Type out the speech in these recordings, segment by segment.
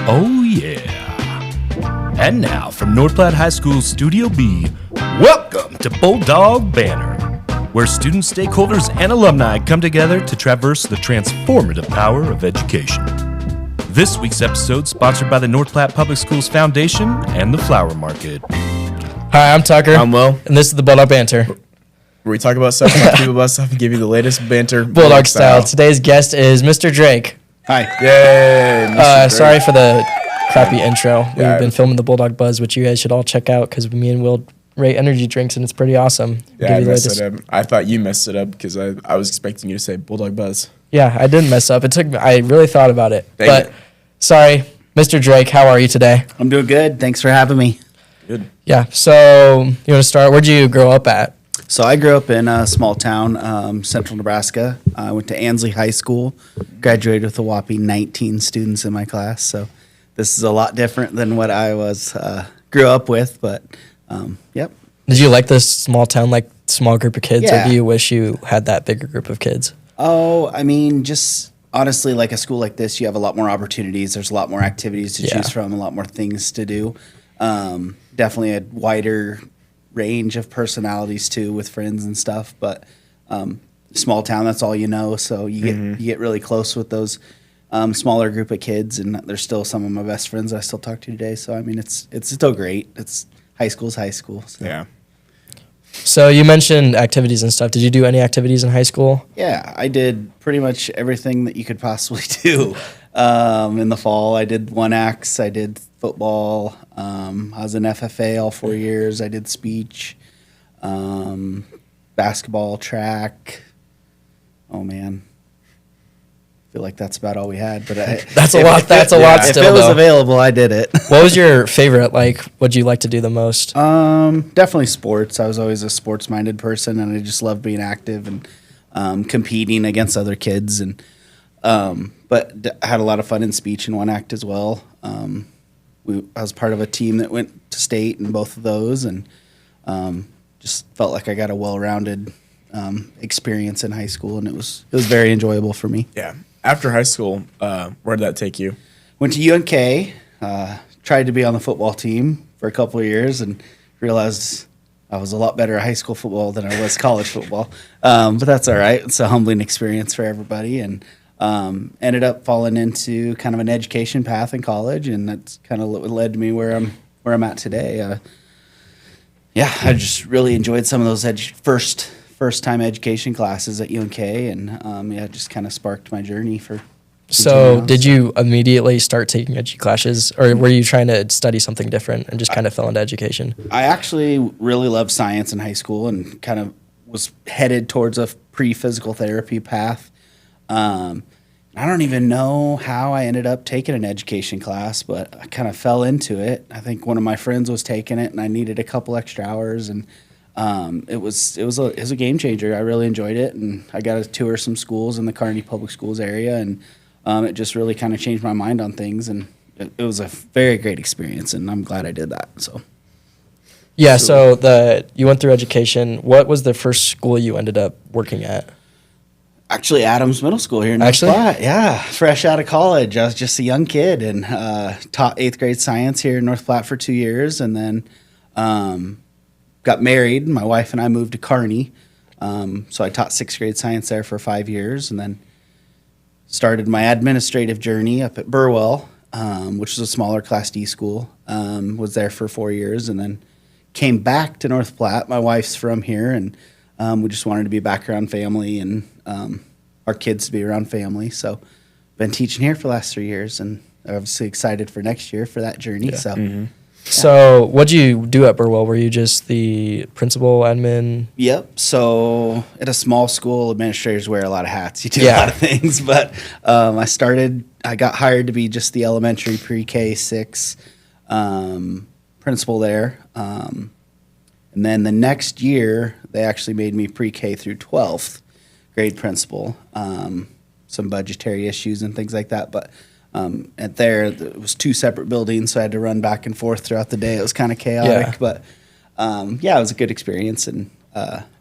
Oh, yeah. And now, from North Platte High School Studio B, welcome to Bulldog Banter, where students, stakeholders, and alumni come together to traverse the transformative power of education. This week's episode sponsored by the North Platte Public Schools Foundation and the Flower Market. Hi, I'm Tucker. I'm Will. And this is the Bulldog Banter. Where we talk about stuff, talk to people about stuff, and give you the latest banter. Bulldog style. Today's guest is Mr. Drake. Hi. Yay. Mr. Drake. Sorry for the crappy intro. Yeah. We've been filming the Bulldog Buzz, which you guys should all check out because me and Will rate energy drinks, and it's pretty awesome. Yeah, I messed it up. I thought you messed it up because I was expecting you to say Bulldog Buzz. Yeah, I didn't mess up. I really thought about it. Thank you. Sorry, Mr. Drake, how are you today? I'm doing good. Thanks for having me. Good. Yeah, so you want to start? Where'd you grow up at? So I grew up in a small town, central Nebraska. I went to Ansley High School, graduated with a whopping 19 students in my class. So this is a lot different than what I grew up with, but yep. Did you like this small town, like small group of kids, Yeah. or do you wish you had that bigger group of kids? Oh, I mean, just honestly, like a school like this, you have a lot more opportunities. There's a lot more activities to choose from, a lot more things to do. Definitely a wider range of personalities too with friends and stuff. But small town, that's all you know. So you get really close with those smaller group of kids, and they're still some of my best friends I still talk to today. So I mean, it's still great. It's high school's high school. So. Yeah. So you mentioned activities and stuff. Did you do any activities in high school? Yeah, I did pretty much everything that you could possibly do. In the fall, I did 1X, I did football. I was in FFA all 4 years. I did speech, basketball, track. Oh, man. I feel like that's about all we had. But That's a lot. That's a lot still, if it was though. available, I did it. What was your favorite? Like, what'd you like to do the most? Definitely sports. I was always a sports-minded person, and I just loved being active and competing against other kids. And but I had a lot of fun in speech and 1Act as well. I was part of a team that went to state in both of those, and just felt like I got a well-rounded experience in high school, and it was very enjoyable for me. Yeah. After high school, where did that take you? Went to UNK, tried to be on the football team for a couple of years, and realized I was a lot better at high school football than I was college football. But that's all right. It's a humbling experience for everybody, and ended up falling into kind of an education path in college, and that's kind of led to me where I'm at today. I just really enjoyed some of those first time education classes at UNK, and it just kind of sparked my journey for. So did you immediately start taking edu classes, or were you trying to study something different and just kind of fell into education? I actually really loved science in high school and kind of was headed towards a pre-physical therapy path. I don't even know how I ended up taking an education class, but I kind of fell into it. I think one of my friends was taking it, and I needed a couple extra hours, and it was a game changer. I really enjoyed it, and I got to tour some schools in the Kearney Public Schools area, and it just really kind of changed my mind on things, and it was a very great experience, and I'm glad I did that. So. Yeah. So you went through education. What was the first school you ended up working at? Actually, Adams Middle School here in North Platte. Yeah, fresh out of college. I was just a young kid and taught 8th grade science here in North Platte for 2 years, and then got married. My wife and I moved to Kearney, so I taught 6th grade science there for 5 years, and then started my administrative journey up at Burwell, which is a smaller Class D school. Was there for 4 years, and then came back to North Platte. My wife's from here, and we just wanted to be back around family and our kids to be around family. So been teaching here for the last 3 years, and obviously excited for next year for that journey. Yeah. So. Mm-hmm. So what'd you do at Burwell? Were you just the principal, admin? Yep. So at a small school, administrators wear a lot of hats. You do a Yeah. lot of things. But I got hired to be just the elementary pre-K 6 principal there. And then the next year, they actually made me pre-K through 12th grade principal. Some budgetary issues and things like that. But it was 2 separate buildings, so I had to run back and forth throughout the day. It was kind of chaotic, Yeah. but it was a good experience, and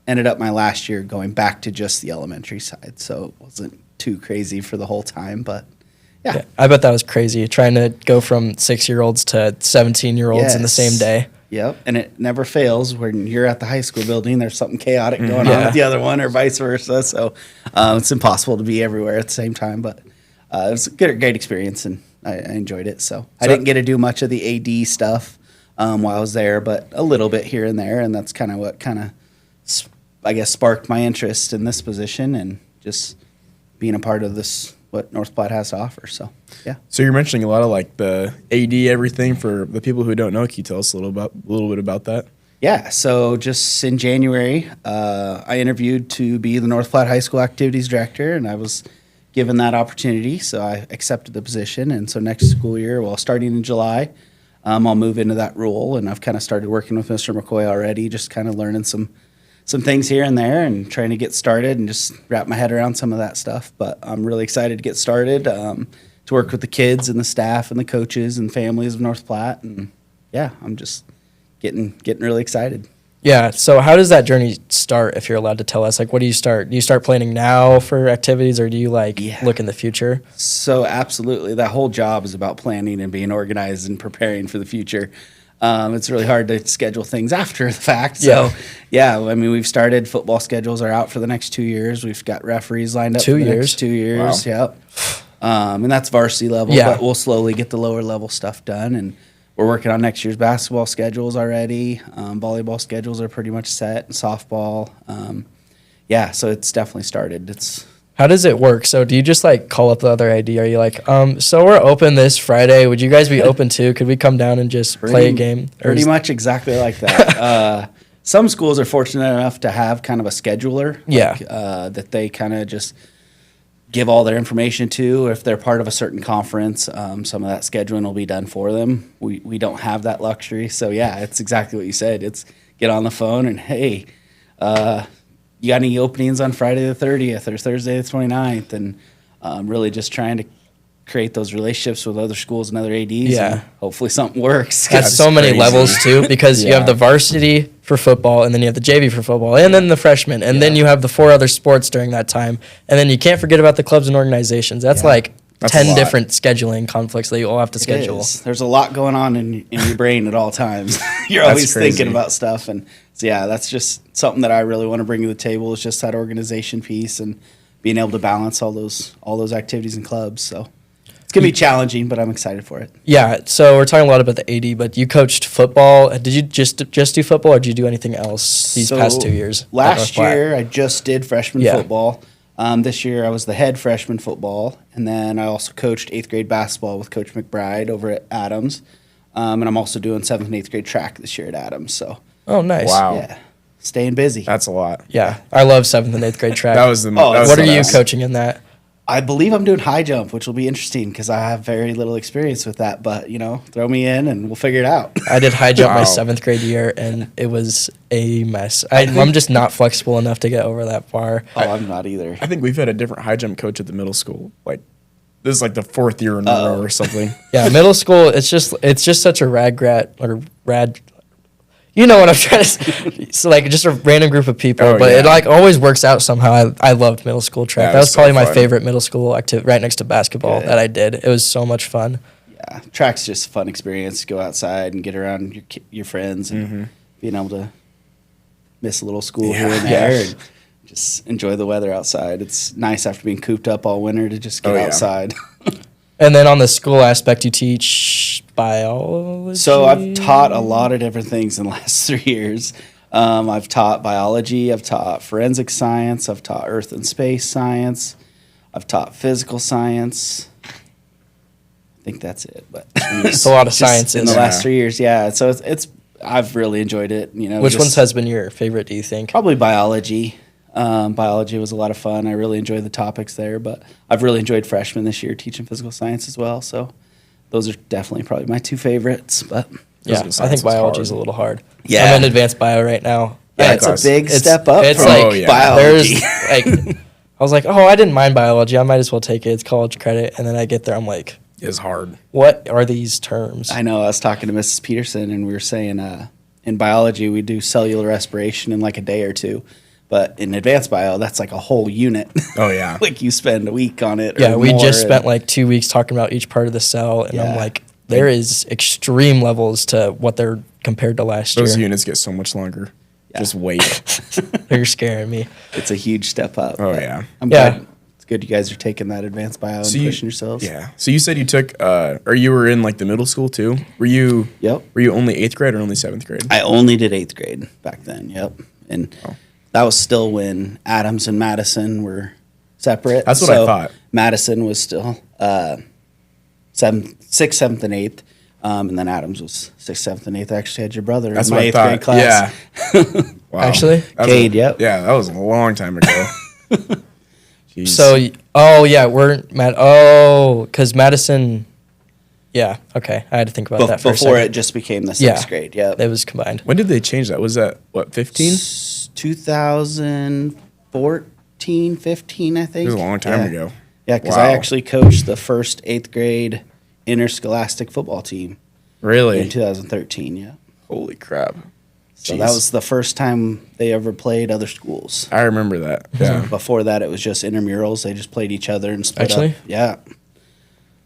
ended up my last year going back to just the elementary side, so it wasn't too crazy for the whole time, but Yeah. I bet that was crazy trying to go from 6-year-olds to 17-year-olds in the same day. Yep, and it never fails when you're at the high school building. There's something chaotic going on Yeah. with the other one, or vice versa. So it's impossible to be everywhere at the same time. But it was a great experience, and I enjoyed it. So I didn't get to do much of the AD stuff while I was there, but a little bit here and there, and that's kind of what I guess sparked my interest in this position and just being a part of this, what North Platte has to offer. So, yeah. So you're mentioning a lot of like the AD everything for the people who don't know. Can you tell us a little bit about that? Yeah. So just in January, I interviewed to be the North Platte High School Activities Director, and I was given that opportunity. So I accepted the position. And so next school year, well, starting in July, I'll move into that role. And I've kind of started working with Mr. McCoy already, just kind of learning some things here and there and trying to get started and just wrap my head around some of that stuff. But I'm really excited to get started, to work with the kids and the staff and the coaches and families of North Platte. And yeah, I'm just getting really excited. Yeah. So how does that journey start, if you're allowed to tell us? Like, what do you start? Do you start planning now for activities, or do you look in the future? So absolutely. That whole job is about planning and being organized and preparing for the future. It's really hard to schedule things after the fact. So, I mean, we've started. Football schedules are out for the next 2 years. We've got referees lined up for the next 2 years. Wow. Yep. And that's varsity level, but we'll slowly get the lower level stuff done. And we're working on next year's basketball schedules already. Volleyball schedules are pretty much set, and softball. So it's definitely started. How does it work? So do you just call up the other AD? Are you like, so we're open this Friday. Would you guys be open too? Could we come down and just play a game? Pretty much exactly like that. Some schools are fortunate enough to have kind of a scheduler. That they kind of just give all their information to. If they're part of a certain conference, some of that scheduling will be done for them. We don't have that luxury. So it's exactly what you said. It's get on the phone and, hey, you got any openings on Friday the 30th or Thursday the 29th? And really just trying to create those relationships with other schools and other ADs. Yeah. And hopefully something works. That's so many levels too, because you have the varsity for football, and then you have the JV for football, and then the freshmen, and then you have the 4 other sports during that time. And then you can't forget about the clubs and organizations. That's 10 different scheduling conflicts that you all have to schedule. There's a lot going on in your brain at all times. You're always thinking about stuff. And so, that's just something that I really want to bring to the table, is just that organization piece and being able to balance all those activities and clubs. So it's going to be challenging, but I'm excited for it. Yeah, so we're talking a lot about the AD, but you coached football. Did you just do football, or did you do anything else these past 2 years? Last year, I just did freshman football. This year, I was the head freshman football, and then I also coached 8th grade basketball with Coach McBride over at Adams. And I'm also doing 7th and 8th grade track this year at Adams. So, oh, nice. Wow. Yeah, staying busy. That's a lot. Yeah, I love 7th and 8th grade track. That was the what are you coaching in that? I believe I'm doing high jump, which will be interesting because I have very little experience with that. But, throw me in and we'll figure it out. I did high jump my 7th grade year, and it was a mess. I'm just not flexible enough to get over that bar. I'm not either. I think we've had a different high jump coach at the middle school. This is the 4th year in a row or something. Yeah, middle school, it's just such a rad. You know what I'm trying to say. So just a random group of people, but it always works out somehow. I loved middle school track. Yeah, that was probably so my fun. favorite middle school activity, right next to basketball that I did. It was so much fun. Yeah, track's just a fun experience. Go outside and get around your friends and being able to miss a little school here and there and just enjoy the weather outside. It's nice after being cooped up all winter to just get outside. And then on the school aspect, you teach biology? So I've taught a lot of different things in the last 3 years. I've taught biology. I've taught forensic science. I've taught earth and space science. I've taught physical science. I think that's it. But it's a lot of sciences in the last 3 years. Yeah, so it's I've really enjoyed it. Which ones has been your favorite, do you think? Probably biology. Biology was a lot of fun. I really enjoyed the topics there, but I've really enjoyed freshman this year teaching physical science as well. So those are definitely probably my 2 favrites. But yeah, I think biology is a little hard. Yeah, I'm in advanced bio right now. Yeah, it's a big step up. It's from biology. I was like, I didn't mind biology. I might as well take it. It's college credit. And then I get there, I'm like, it's hard. What are these terms? I know. I was talking to Mrs. Peterson, and we were saying in biology we do cellular respiration in a day or two. But in advanced bio, that's like a whole unit. Oh yeah. Like you spend a week on it. Yeah, or we more, just spent like 2 weeks talking about each part of the cell, and I'm Yeah. like, there is extreme levels to what they're compared to last Those year. units get so much longer. Just wait. They're scaring me. It's a huge step up. Oh but yeah. I'm Yeah. glad. It's good you guys are taking that advanced bio and pushing yourselves. Yeah. So you said you took, or you were in like the middle school too. Were you? Yep. Were you only 8th grade or only 7th grade? I only did 8th grade back then. Yep. And that was still when Adams and Madison were separate. That's what I thought. Madison was still 6th, 7th, and 8th. And then Adams was 6th, 7th, and 8th. I actually had your brother That's in what my I 8th thought. grade class. Yeah. Wow. Actually? That was Cade, yep. Yeah, that was a long time ago. Jeez. So, because Madison, yeah, okay. I had to think about that for a Before second. it just became the 6th Yeah. grade. Yep. It was combined. when did they change that? Was that what 15? 2014, 15, I think. It was a long time Yeah. ago. Yeah, because Wow. I actually coached the first 8th grade interscholastic football team Really? in 2013. Yeah. Holy crap! So Jeez. that was the first time they ever played other schools. I remember that. Yeah. Before that, it was just intramurals. They just played each other and split Actually? up. Yeah.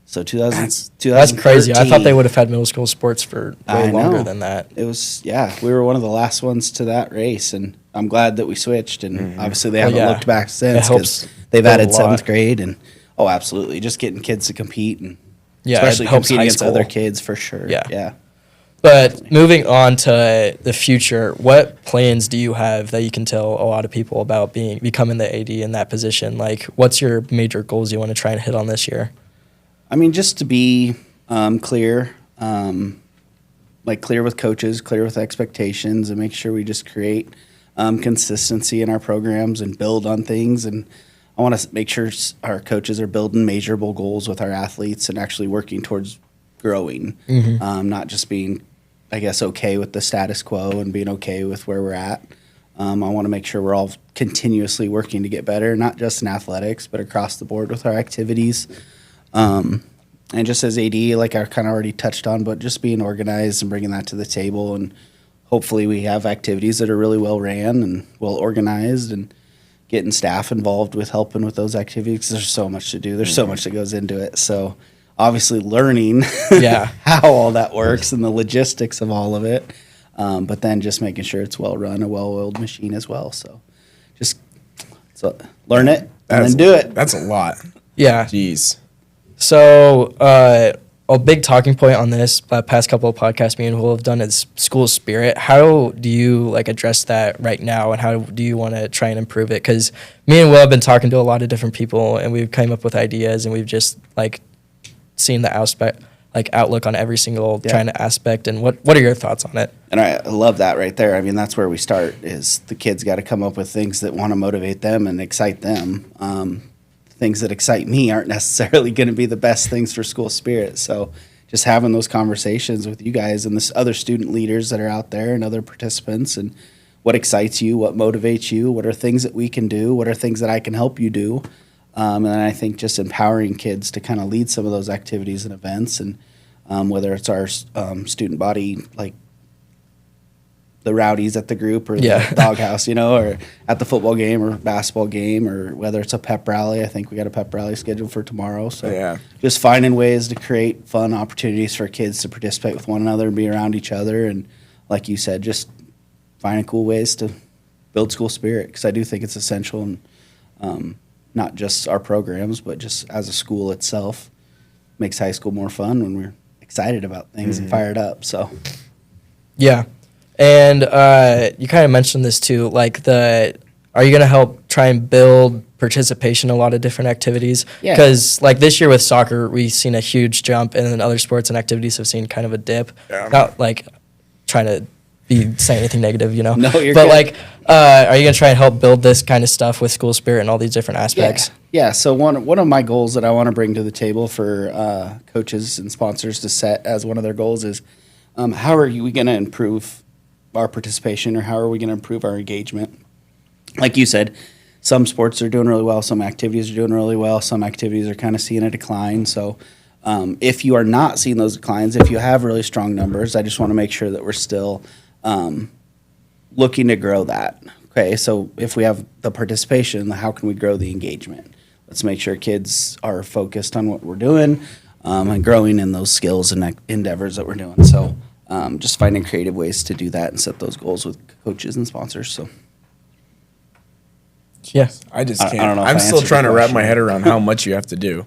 So 2000, That's crazy. I thought they 2013, would have had middle school sports for way I longer know. than that. It was, we were one of the last ones to that race, and I'm glad that we switched. And obviously, they haven't yeah. looked back since helps because they've build added a lot. 7th grade. And absolutely, just getting kids to compete and Yeah, especially it helps competing high against school. other kids for sure. Yeah. Yeah. But moving on to the future, what plans do you have that you can tell a lot of people about becoming the AD in that position? Like, what's your major goals you want to try and hit on this year? I mean, just to be clear, clear with coaches, clear with expectations, and make sure we just create consistency in our programs and build on things. And I want to make sure our coaches are building measurable goals with our athletes and actually working towards growing, not just being, I guess, okay with the status quo and being okay with where we're at. I want to make sure we're all continuously working to get better, not just in athletics, but across the board with our activities. And just as AD, like I kind of already touched on, but just being organized and bringing that to the table. And hopefully we have activities that are really well ran and well organized and getting staff involved with helping with those activities. 'Cause there's so much to do. There's so much that goes into it. So obviously learning Yeah. how all that works and the logistics of all of it. But then just making sure it's well run, a well-oiled machine as well. So just learn it and then do it. That's a lot. Yeah. Jeez. So, a big talking point on this past couple of podcasts me and Will have done is school spirit. How do you address that right now, and how do you want to try and improve it? Because me and Will have been talking to a lot of different people, and we've come up with ideas, and we've just seen the outlook on every single trying to aspect. And what are your thoughts on it? And I love that right there. I mean, that's where we start is the kids got to come up with things that want to motivate them and excite them. Things that excite me aren't necessarily going to be the best things for school spirit. So just having those conversations with you guys and the other student leaders that are out there and other participants, and what excites you, what motivates you, what are things that we can do, what are things that I can help you do. And then I think just empowering kids to kind of lead some of those activities and events, and whether it's our student body, like the rowdies at the group or the doghouse, or at the football game or basketball game, or whether it's a pep rally. I think we got a pep rally scheduled for tomorrow. So just finding ways to create fun opportunities for kids to participate with one another and be around each other. And like you said, just finding cool ways to build school spirit, because I do think it's essential, and not just our programs, but just as a school itself makes high school more fun when we're excited about things and fired up. So Yeah. And you kind of mentioned this too, are you going to help try and build participation in a lot of different activities? Yeah. Because this year with soccer, we've seen a huge jump, and then other sports and activities have seen kind of a dip. Yeah. Not trying to say anything negative, No, you're but good. are you going to try and help build this kind of stuff with school spirit and all these different aspects? Yeah. So one of my goals that I want to bring to the table for coaches and sponsors to set as one of their goals is how are we going to improve our participation, or how are we going to improve our engagement? Like you said, some sports are doing really well, some activities are doing really well, some activities are kind of seeing a decline. So if you are not seeing those declines, if you have really strong numbers, I just want to make sure that we're still looking to grow that, okay, so if we have the participation, how can we grow the engagement? Let's make sure kids are focused on what we're doing and growing in those skills and endeavors that we're doing. So just finding creative ways to do that and set those goals with coaches and sponsors. So Yeah. I just I can't. don't know if I'm I still answered trying your to wrap question. my head around how much you have to do.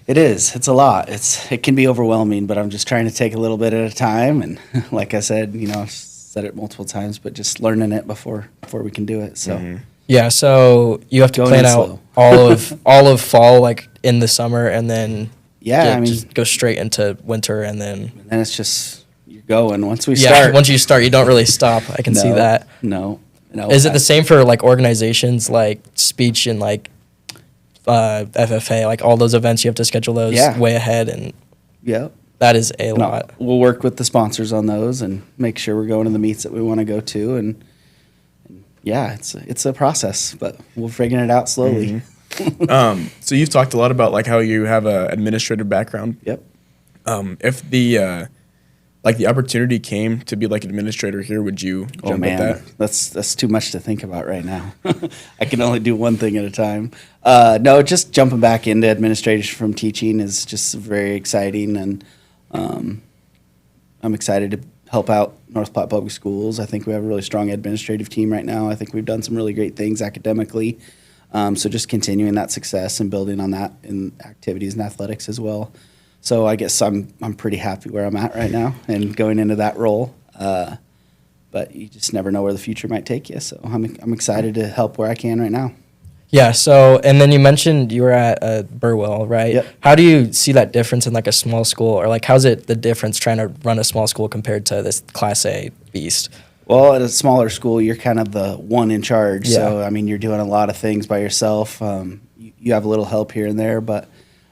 it is. It's a lot. It can be overwhelming, but I'm just trying to take a little bit at a time. And like I said, I've said it multiple times, but just learning it before we can do it. So Yeah, so you have to Going plan in out slow. all of fall, like in the summer, and then just go straight into winter, and then then it's just you're going once we yeah, start. once you start, you don't really stop. I can see that. No. Is it the same for like organizations like speech and like FFA, like all those events? You have to schedule those Yeah. way ahead, and Yeah. that is a No, lot. we'll work with the sponsors on those and make sure we're going to the meets that we want to go to. And yeah, it's a process, but we're figuring it out slowly. So you've talked a lot about like how you have a administrative background. Yep. If the like the opportunity came to be like an administrator here, would you Oh jump man, at that? that's too much to think about right now. I can only do one thing at a time. No, just jumping back into administration from teaching is just very exciting, and I'm excited to help out North Platte Public Schools. I think we have a really strong administrative team right now. I think we've done some really great things academically. So just continuing that success and building on that in activities and athletics as well. So I guess I'm pretty happy where I'm at right now and going into that role. But you just never know where the future might take you. So I'm excited to help where I can right now. Yeah. So, and then you mentioned you were at Burwell, right? Yep. How do you see that difference in like a small school, or like how's it the difference trying to run a small school compared to this Class A beast? Well, at a smaller school, you're kind of the one in charge. Yeah. So, I mean, you're doing a lot of things by yourself. You have a little help here and there, but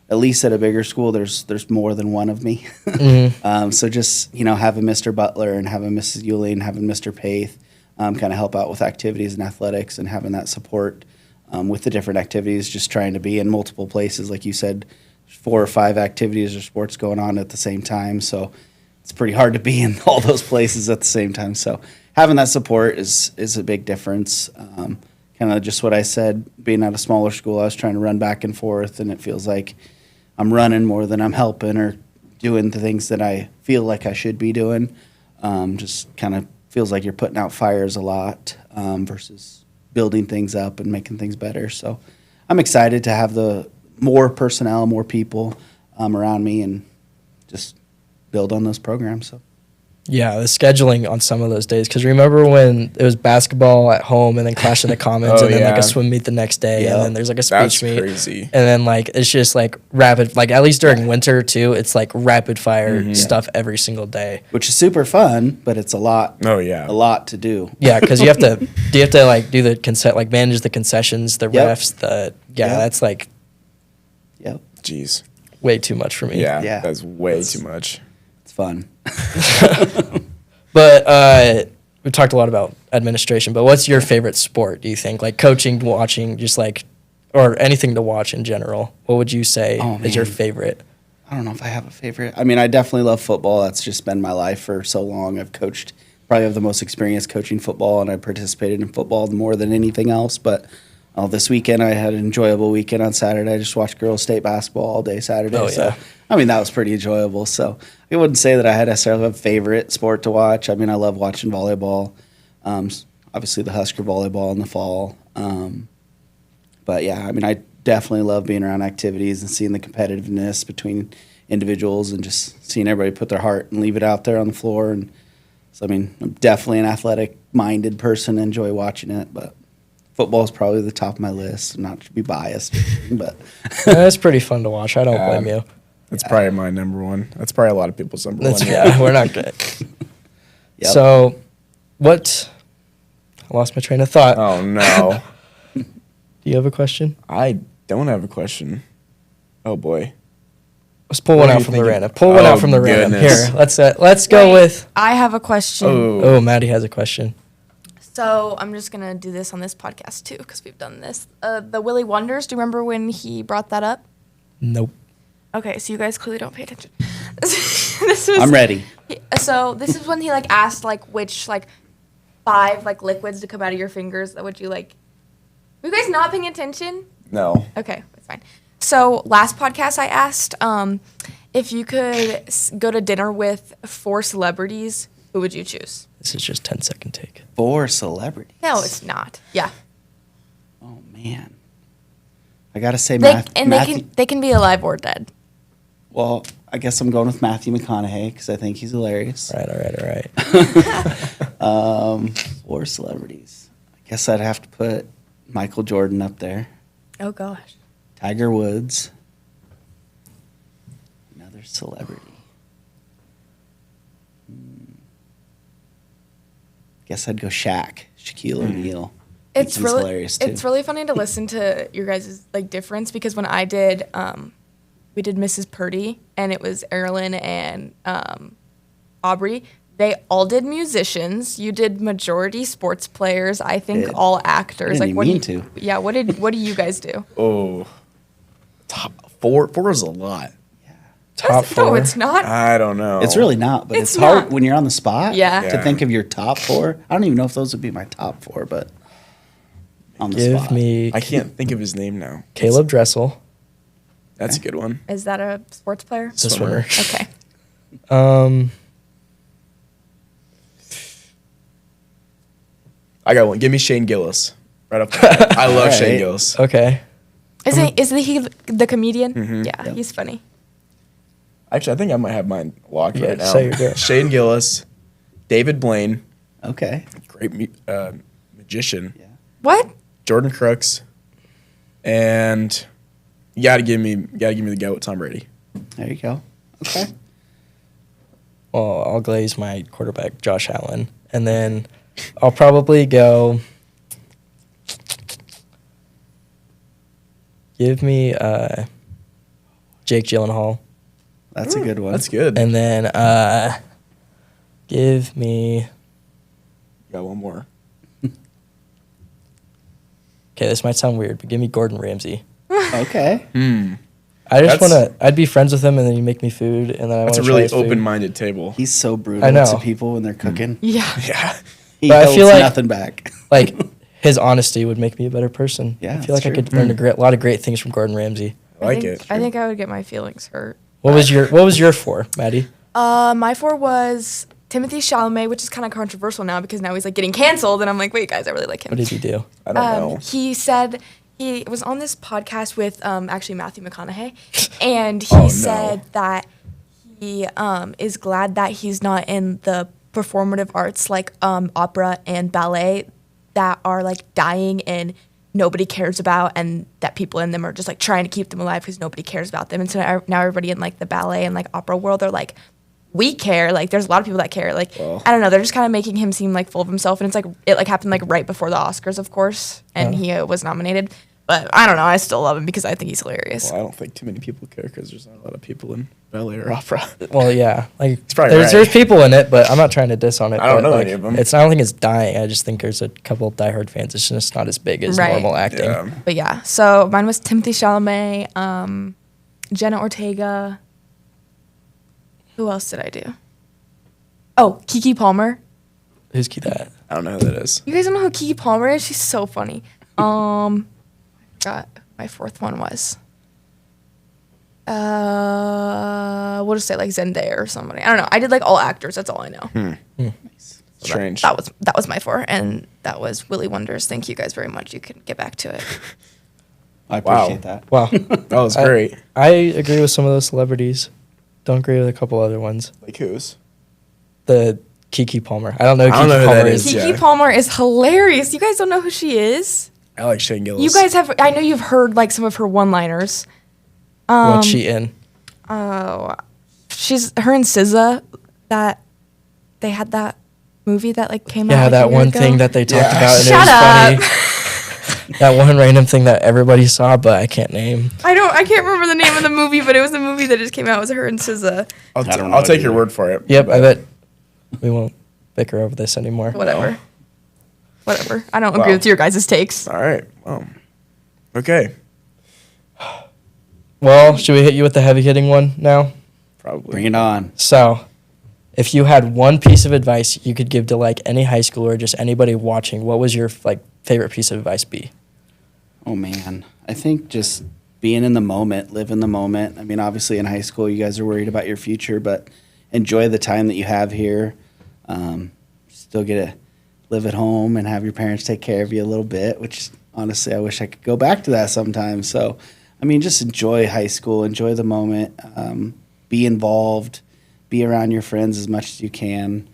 at least at a bigger school, there's more than one of me. So just, having Mr. Butler and having Mrs. Euling and having Mr. Paith kind of help out with activities and athletics and having that support with the different activities, just trying to be in multiple places. Like you said, 4 or 5 activities or sports going on at the same time. So it's pretty hard to be in all those places at the same time. So having that support is a big difference. Kind of just what I said, being at a smaller school, I was trying to run back and forth, and it feels like I'm running more than I'm helping or doing the things that I feel like I should be doing. Just kind of feels like you're putting out fires a lot versus building things up and making things better. So I'm excited to have the more personnel, more people around me, and just build on those programs. So. Yeah, the scheduling on some of those days. Because remember when it was basketball at home and then Clash in the Commons Oh, and then like yeah. a swim meet the next day Yep. and then there's like a That's speech meet. crazy. And then like it's just like rapid, like at least during winter too, it's like rapid fire stuff every single day. Which is super fun, but it's a lot. Oh, yeah. A lot to do. Yeah, because you have to like do the consent, like manage the concessions, the Yep. refs, Yep. that's like Yep, Jeez. way too much for me. Yeah, Yeah. that's way too much. it's fun. But we talked a lot about administration, but what's your favorite sport, do you think? Like coaching, watching, just like, or anything to watch in general. What would you say Oh, is your man. favorite? I don't know if I have a favorite. I mean, I definitely love football. That's just been my life for so long. I've coached, probably have the most experience coaching football, and I participated in football more than anything else. But this weekend, I had an enjoyable weekend on Saturday. I just watched girls' state basketball all day Saturday. Oh, So, yeah. I mean, that was pretty enjoyable. So I wouldn't say that I had necessarily a favorite sport to watch. I mean, I love watching volleyball. Obviously, the Husker volleyball in the fall. But yeah, I mean, I definitely love being around activities and seeing the competitiveness between individuals and just seeing everybody put their heart and leave it out there on the floor. And so, I mean, I'm definitely an athletic-minded person, enjoy watching it, but football is probably the top of my list, not to be biased, but It's pretty fun to watch. I don't blame you. That's probably my number one. That's probably a lot of people's number That's, one. yeah, we're not good. Yep. So, I lost my train of thought. Oh, no. Do you have a question? I don't have a question. Oh, boy. Let's pull What one are out you from the thinking? random. Pull one Oh, out from the random. goodness. Here, let's go Wait, with. I have a question. Oh. Oh, Maddie has a question. So I'm just gonna do this on this podcast too, because we've done this. The Willy Wonders. Do you remember when he brought that up? Nope. Okay, so you guys clearly don't pay attention. This was, I'm ready. So this is when he like asked like which like 5 like liquids to come out of your fingers, would you like? Were you guys not paying attention? No. Okay, that's fine. So last podcast I asked if you could go to dinner with 4 celebrities, who would you choose? This is just 10-second take. 4 celebrities. No, it's not. Yeah. Oh man, I gotta say, They Matthew. they can be alive or dead. Well, I guess I'm going with Matthew McConaughey because I think he's hilarious. All right. 4 celebrities. I guess I'd have to put Michael Jordan up there. Oh gosh. Tiger Woods. Another celebrity. Guess I'd go Shaquille O'Neal. It's He's really hilarious too. it's really funny to listen to your guys' like difference because when I did we did Mrs. Purdy and it was Erilyn and Aubrey. They all did musicians. You did majority sports players. I think all actors. I didn't What mean do you, to. Yeah. What do you guys do? Oh, top 4. 4 is a lot. Top 4. No, it's not. I don't know. It's really not, but It's it's hard not. when you're on the spot. Yeah. To Yeah. think of your top 4. I don't even know if those would be my top 4, but on the Give spot. me I can't think of his name now. Caleb Dressel. That's a good one. Is that a sports player? It's a swimmer. Okay. I got one. Give me Shane Gillis. Right up there. I love All Shane right. Gillis. Okay. Isn't he the comedian? Mm-hmm. Yeah, Yep. he's funny. Actually, I think I might have mine locked Yeah, right now. say your go. Shane Gillis, David Blaine, Okay. great magician, Yeah. What? Jordan Crooks, and you gotta give me the guy with Tom Brady. There you go. Okay. Well, I'll glaze my quarterback, Josh Allen. And then I'll probably go. Give me Jake Gyllenhaal. That's a good one. That's good. And then give me. Got one more. Okay, this might sound weird, but give me Gordon Ramsay. Okay. I just That's- want to. I'd be friends with him, and then you make me food, and then I want That's to a really try his food. open-minded table. He's so brutal I know. to people when they're cooking. Yeah. Yeah. He But I holds feel like- nothing back. Like his honesty would make me a better person. Yeah, I feel like that's I could true. learn a lot of great things from Gordon Ramsay. I like think, it. I think I would get my feelings hurt. What was your 4, Maddie? My 4 was Timothy Chalamet, which is kind of controversial now because now he's like getting canceled, and I'm like, wait, guys, I really like him. What did he do? I don't know. He said he was on this podcast with actually Matthew McConaughey, and he Oh, no. said that he is glad that he's not in the performative arts like opera and ballet that are like dying and nobody cares about, and that people in them are just like trying to keep them alive because nobody cares about them. And so now everybody in like the ballet and like opera world are like, we care. Like there's a lot of people that care. Like Well. I don't know. They're just kind of making him seem like full of himself, and it's like it like happened like right before the Oscars, of course, and he was nominated. But I don't know. I still love him because I think he's hilarious. Well, I don't think too many people care because there's not a lot of people in ballet or opera. Well, yeah, like probably there's right. people in it, but I'm not trying to diss on it. I don't but, know like, any of them. I don't think it's dying. I just think there's a couple of diehard fans. It's just not as big as Right. normal acting. Yeah. But yeah, so mine was Timothy Chalamet, Jenna Ortega. Who else did I do? Oh, Keke Palmer. Who's key that? I don't know who that is. You guys don't know who Keke Palmer is? She's so funny. I forgot who my 4th one was. We'll just say like Zendaya or somebody. I don't know. I did like all actors. That's all I know. Strange. That was my 4, and that was Willy Wonders. Thank you guys very much. You can get back to it. I Wow. appreciate that. Wow, That was great. I agree with some of those celebrities. Don't agree with a couple other ones. Like whose? The Keke Palmer. I don't know who I don't know Keke who Palmer that is. is. Keke Yeah. Palmer is hilarious. You guys don't know who she is? I like Shane Gillis. You guys have. I know you've heard like some of her one-liners. What's she in? Oh, she's her and SZA. That they had that movie that like came out. Yeah, like, that a year one ago. thing that they talked Yeah. about, and Shut it was funny. That one random thing that everybody saw, but I can't name. I can't remember the name of the movie, but it was the movie that just came out. It was her and SZA. I'll, I don't I'll know take your either. word for it. Yep, I bet we won't bicker over this anymore. Whatever. Whatever. I don't Wow. agree with your guys' takes. All right. Well. Okay. Well, should we hit you with the heavy hitting one now? Probably. Bring it on. So, if you had one piece of advice you could give to like any high school or just anybody watching, what was your like favorite piece of advice be? Oh man, I think just being in the moment, live in the moment. I mean, obviously in high school you guys are worried about your future, but enjoy the time that you have here. Still get to live at home and have your parents take care of you a little bit, which honestly I wish I could go back to that sometimes. So, I mean, just enjoy high school, enjoy the moment, be involved, be around your friends as much as you can.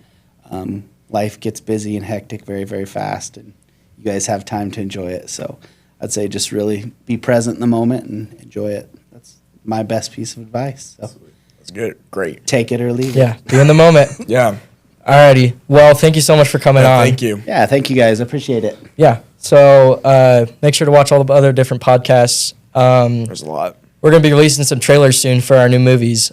Life gets busy and hectic very, very fast, and you guys have time to enjoy it. So I'd say just really be present in the moment and enjoy it. That's my best piece of advice. So That's good. Great. take it or leave it. Yeah, be in the moment. Yeah. Alrighty. Well, thank you so much for coming on. Thank you. Yeah, thank you guys. I appreciate it. Yeah. So make sure to watch all the other different podcasts. There's a lot. We're going to be releasing some trailers soon for our new movies.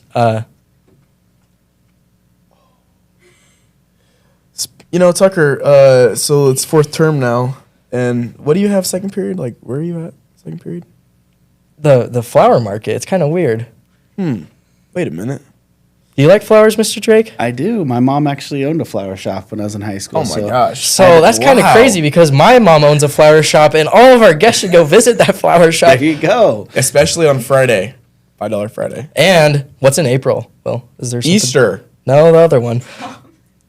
Tucker, so it's fourth term now. And what do you have second period? Like, where are you at second period? The flower market. It's kind of weird. Wait a minute. Do you like flowers, Mr. Drake? I do. My mom actually owned a flower shop when I was in high school. Oh, my gosh. So that's kind of crazy because my mom owns a flower shop, and all of our guests should go visit that flower shop. There you go. Especially on Friday. $5 Friday. And what's in April? Well, is there something? Easter. No, the other one.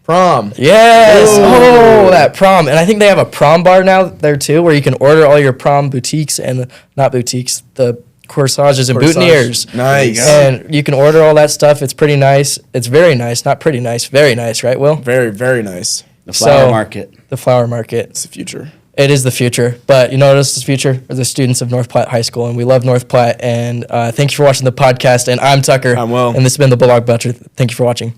Prom. Yes. Ooh. Oh, that prom. And I think they have a prom bar now there too, where you can order all your prom boutiques and not boutiques, the corsages and boutonnieres. Nice. And you can order all that stuff. It's pretty nice. It's very nice. Not pretty nice. Very nice, right, Will? Very, very nice. The flower market. The flower market. It's the future. It is the future. But you know what else is the future? Are the students of North Platte High School. And we love North Platte. And thank you for watching the podcast. And I'm Tucker. I'm Will. And this has been the Bulldog Banter. Thank you for watching.